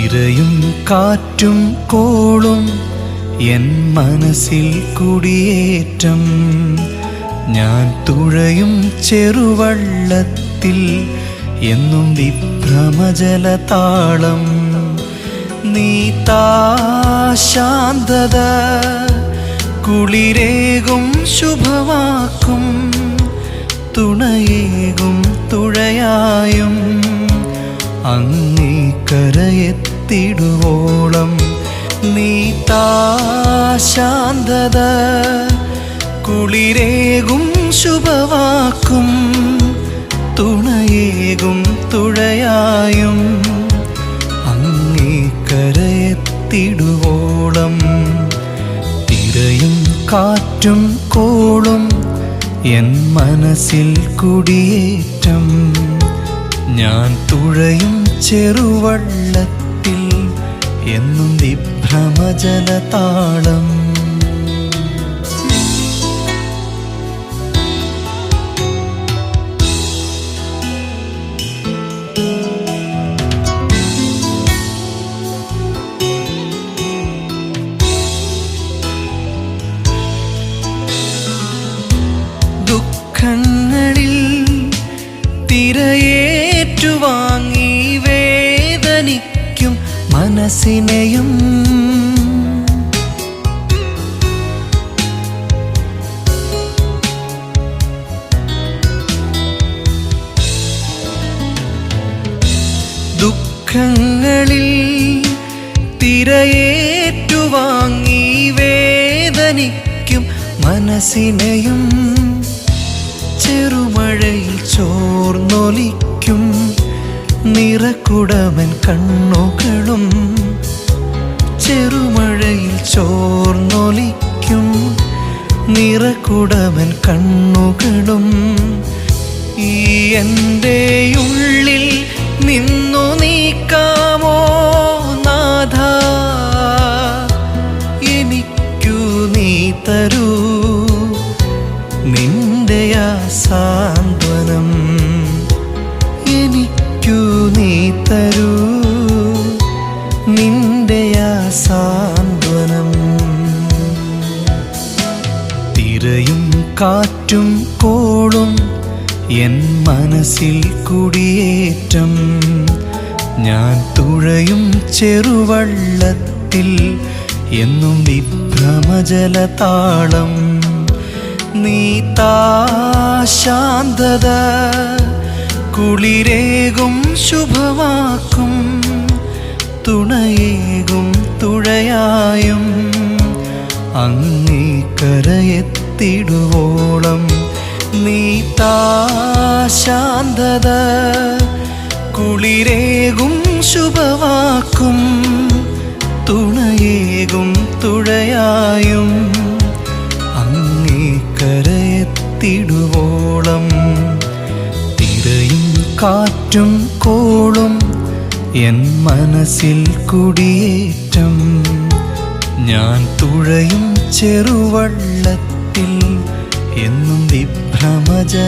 തിരയും കാറ്റും കോളും എൻ മനസ്സിൽ കുടിയേറ്റം. ഞാൻ തുഴയും ചെറുവള്ളത്തിൽ എന്നും വിഭ്രമജലതാളം. നീ താ ശാന്തത, കുളിരേകും ശുഭവാക്കും, തുണയേകും തുഴയായും അങ്ങേ കരയെത്തിടുവോളം. നീ താ ശാന്തത, കുളിരേകും ശുഭവാക്കും, തുണയേകും തുഴയായും അങ്ങേ കരയെത്തിടുവോളം. തിരയും കാറ്റും കോളും എൻ മനസ്സിൽ കുടിയേറ്റം. ഞാൻ തുഴയും ചെറുവള്ളത്തിൽ എന്നും വിഭ്രമജലതാളം. ദുഃഖങ്ങളിൽ തിരയേറ്റുവാങ്ങി വേദനിക്കും മനസ്സിനെയും ദുഃഖങ്ങളിൽ തിരയേറ്റുവാങ്ങി വേദനിക്കും മനസ്സിനെയും ചെറുമഴയിൽ ചോർന്നൊലിക്കും നിറകുടമൻ കണ്ണുകളും. ചെറുമഴയിൽ ചോർന്നൊലിക്കും നിറകുടമൻ കണ്ണുകളും. ഈ എൻ്റെ ഉള്ളിൽ നിന്നു നീക്കാമോ നാഥ, എനിക്കു നീ തരൂ നിന്റെ ആ സാന്ത്വനം. എനിക്കു നീ തരൂ നിന്റെ ആ സാന്ത്വനം. തിരയും കാറ്റും കോളും എൻ മനസ്സിൽ കുടിയേറ്റം. ഞാൻ തുഴയും ചെറുവള്ളത്തിൽ എന്നും വിഭ്രമജലതാളം. നീ താ ശാന്തത, കുളിരേകും ശുഭവാക്കും, തുണയേകും തുഴയായും അങ്ങേ കരയെത്തിടുവോളം. നീ താ ശാന്തത, കുളിരേകും ശുഭവാക്കും, തുണയേകും തുഴയായും അങ്ങേ കരയെത്തിടുവോളം. തിരയും കാറ്റും കോളും എൻ മനസ്സിൽ കുടിയേറ്റം. ഞാൻ തുഴയും ചെറുവള്ളത്തിൽ എന്നും വിഭ്രമജലതാളം.